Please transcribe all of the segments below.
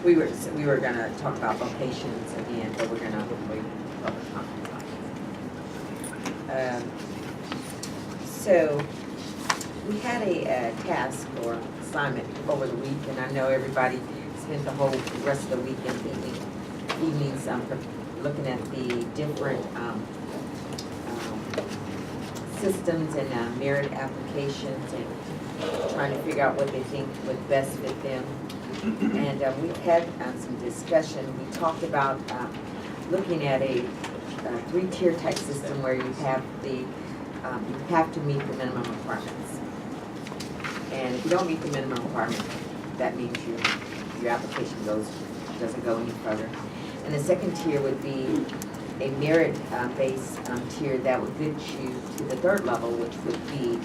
we were gonna talk about locations again, but we're gonna wait for public comment. So we had a task or assignment over the week, and I know everybody spent the whole rest of the weekend evenings looking at the different systems and merit applications and trying to figure out what they think would best fit them. And we've had some discussion. We talked about looking at a three-tier type system where you have you have to meet the minimum requirements. And if you don't meet the minimum requirement, that means your application doesn't go any further. And the second tier would be a merit-based tier that would get you to the third level, which would be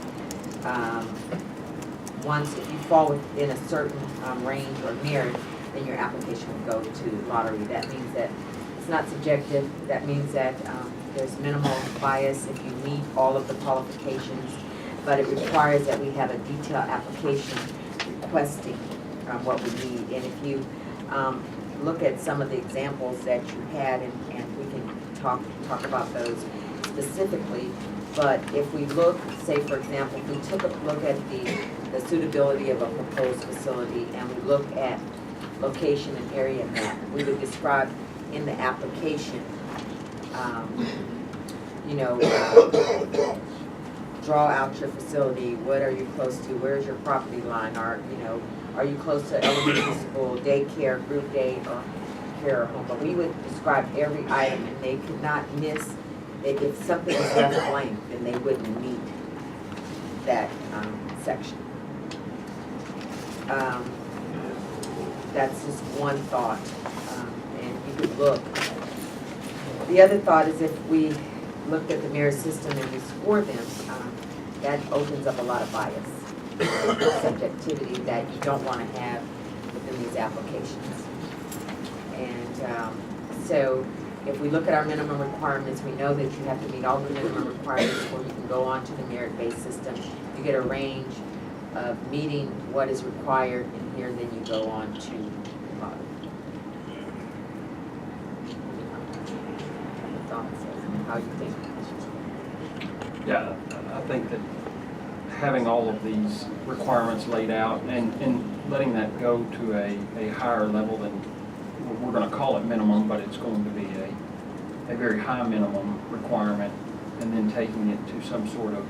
once if you fall within a certain range or merit, then your application would go to lottery. That means that it's not subjective. That means that there's minimal bias if you meet all of the qualifications, but it requires that we have a detailed application requesting what we need. And if you look at some of the examples that you had, and we can talk about those specifically, but if we look, say for example, if we took a look at the suitability of a proposed facility and we look at location and area map, we would describe in the application, draw out your facility, what are you close to, where's your property line, are you close to elementary school, daycare, group day, or care home. But we would describe every item, and they could not miss. If something was left blank, then they wouldn't meet that section. That's just one thought, and you could look. The other thought is if we looked at the merit system and we score them, that opens up a lot of bias, subjectivity that you don't want to have within these applications. And so if we look at our minimum requirements, we know that you have to meet all the minimum requirements before you can go on to the merit-based system. You get a range of meeting what is required in here, then you go on to how you think? Yeah, I think that having all of these requirements laid out and letting that go to a higher level than we're going to call it minimum, but it's going to be a very high minimum requirement, and then taking it to some sort of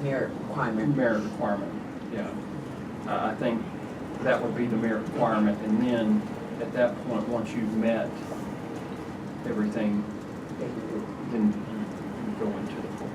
merit requirement. Merit requirement, yeah. I think that would be the merit requirement, and then at that point, once you've met everything, then you go into the full.